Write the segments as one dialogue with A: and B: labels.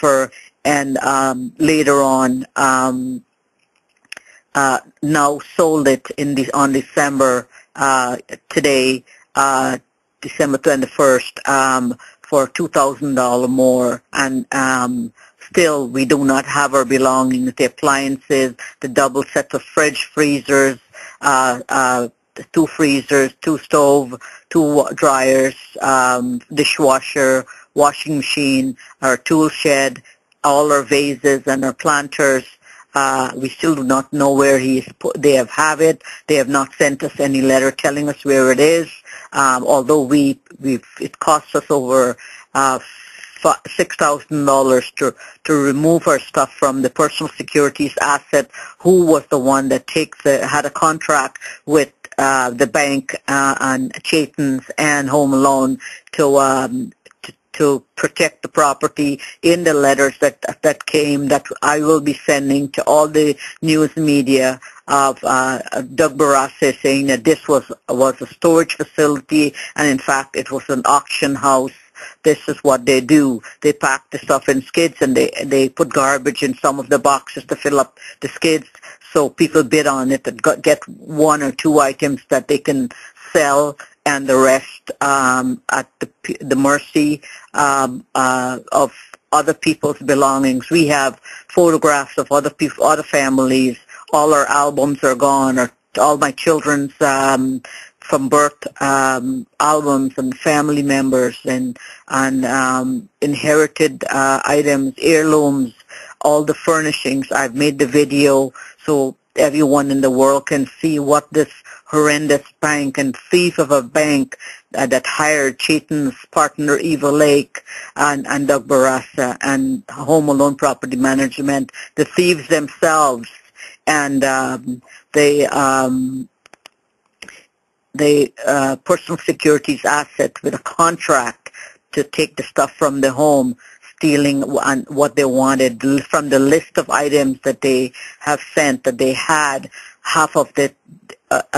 A: transfer, and later on now sold it on December today, December 21st, for $2,000 more, and still we do not have our belongings, the appliances, the double sets of fridge, freezers, 2 freezers, 2 stove, 2 dryers, dishwasher, washing machine, our tool shed, all our vases and our planters. We still do not know where they have it. They have not sent us any letter telling us where it is. Although it costs us over $6,000 to remove our stuff from the personal securities asset, who was the one that had a contract with the bank and Chayton's and Home Alone to protect the property. In the letters that came, that I will be sending to all the news media of Doug Barraza, saying that this was a storage facility, and in fact it was an auction house. This is what they do. They pack the stuff in skids, and they put garbage in some of the boxes to fill up the skids, so people bid on it and get 1 or 2 items that they can sell, and the rest at the mercy of other people's belongings. We have photographs of other people, other families. All our albums are gone, all my children's from birth albums and family members and inherited items, heirlooms, all the furnishings. I've made the video so everyone in the world can see what this horrendous bank and thief of a bank that hired Chayton's partner Eva Lake and Doug Barraza and Home Alone Property Management, the thieves themselves, and they personal securities asset with a contract to take the stuff from the home, stealing what they wanted from the list of items that they have sent, that they had. Half of it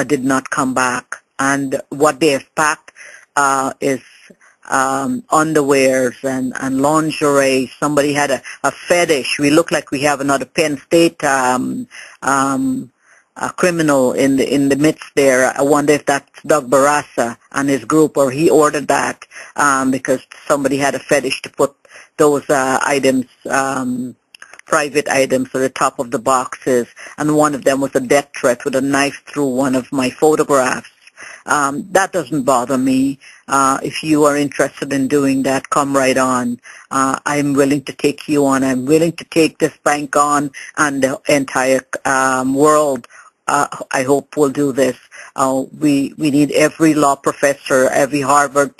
A: did not come back, and what they have packed is underwears and lingerie. Somebody had a fetish. We look like we have another Penn State criminal in the midst there. I wonder if that's Doug Barraza and his group, or he ordered that because somebody had a fetish to put those items, private items, at the top of the boxes, and one of them was a death threat with a knife through one of my photographs. That doesn't bother me. If you are interested in doing that, come right on. I'm willing to take you on. I'm willing to take this bank on, and the entire world, I hope, will do this. We need every law professor, every Harvard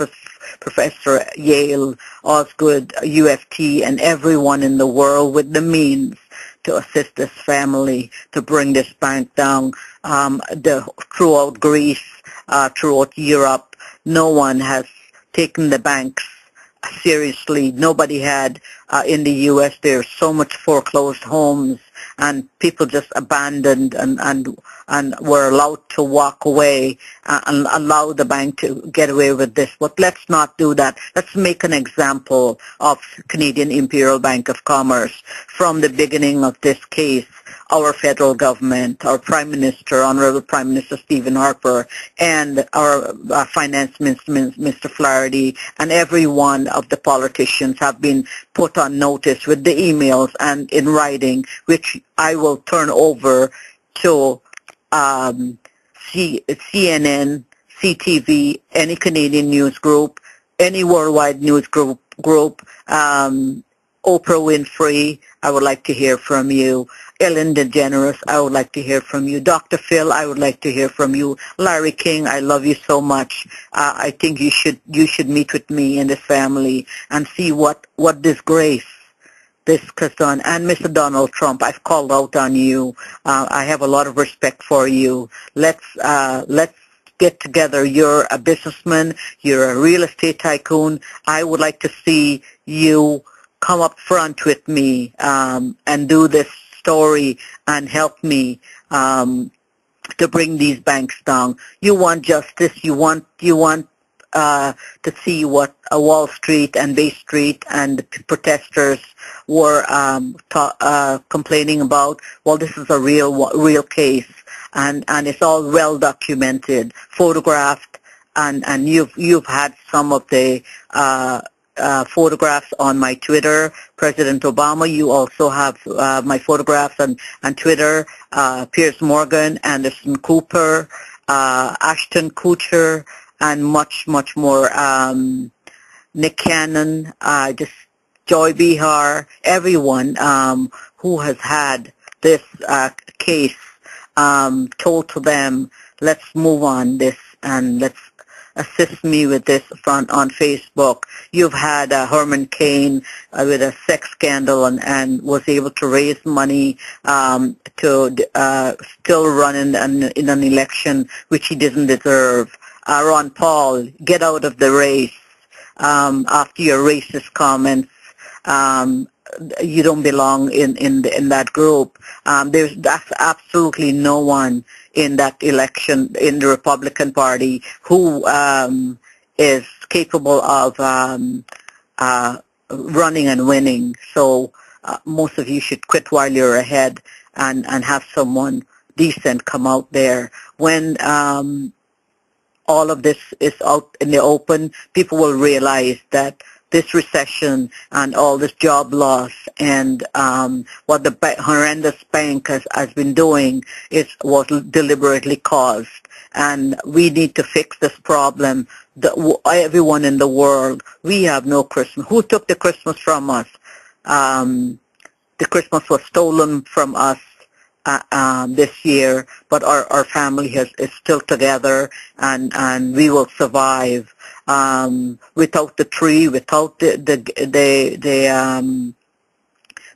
A: professor, Yale, Osgood, UFT, and everyone in the world with the means to assist this family to bring this bank down. Throughout Greece, throughout Europe, no one has taken the banks seriously. Nobody had. In the U.S., there's so much foreclosed homes, and people just abandoned and were allowed to walk away and allow the bank to get away with this. But let's not do that. Let's make an example of Canadian Imperial Bank of Commerce. From the beginning of this case, our federal government, our Prime Minister, Honorable Prime Minister Stephen Harper, and our Finance Minister, Mr. Flaherty, and every one of the politicians have been put on notice with the emails and in writing, which I will turn over to CNN, CTV, any Canadian news group, any worldwide news group, Oprah Winfrey, I would like to hear from you. Ellen DeGeneres, I would like to hear from you. Dr. Phil, I would like to hear from you. Larry King, I love you so much. I think you should meet with me and the family and see what disgrace this has done. And Mr. Donald Trump, I've called out on you. I have a lot of respect for you. Let's get together. You're a businessman. You're a real estate tycoon. I would like to see you come up front with me and do this story and help me to bring these banks down. You want justice. You want to see what Wall Street and Bay Street and the protesters were complaining about. Well, this is a real case, and it's all well documented, photographed, and you've had some of the photographs on my Twitter, President Obama. You also have my photographs on Twitter, Piers Morgan, Anderson Cooper, Ashton Kutcher, and much more. Nick Cannon, just Joy Behar, everyone who has had this case told to them, let's move on this and let's assist me with this on Facebook. You've had Herman Cain with a sex scandal and was able to raise money to still run in an election which he didn't deserve. Ron Paul, get out of the race after your racist comments. You don't belong in that group. There's absolutely no one in that election in the Republican Party who is capable of running and winning. So most of you should quit while you're ahead and have someone decent come out there. When all of this is out in the open, people will realize that this recession and all this job loss and what the horrendous bank has been doing was deliberately caused. And we need to fix this problem. Everyone in the world, we have no Christmas. Who took the Christmas from us? The Christmas was stolen from us this year, but our family is still together, and we will survive. Without the tree, without the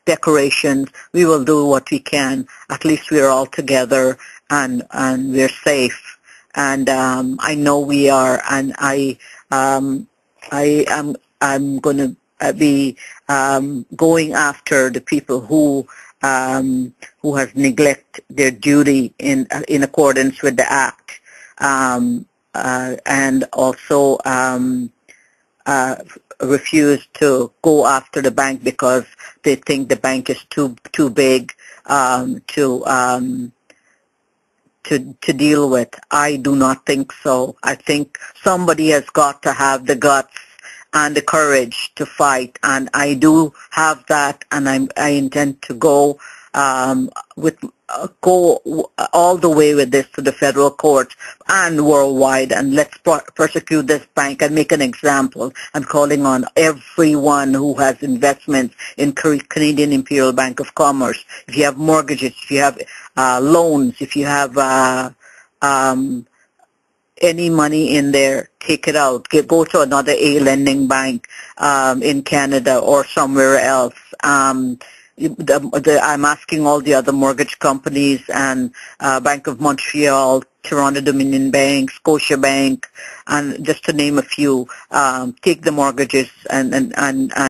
A: decorations, we will do what we can. At least we're all together and we're safe. And I know we are. And I'm going to be going after the people who has neglected their duty in accordance with the act. And also refuse to go after the bank because they think the bank is too big to deal with. I do not think so. I think somebody has got to have the guts and the courage to fight, and I do have that, and I intend to go go all the way with this to the federal court and worldwide, and let's persecute this bank and make an example. I'm calling on everyone who has investments in Canadian Imperial Bank of Commerce. If you have mortgages, if you have loans, if you have any money in there, take it out. Go to another lending bank in Canada or somewhere else. I'm asking all the other mortgage companies and Bank of Montreal, Toronto Dominion Bank, Scotia Bank, and just to name a few, take the mortgages and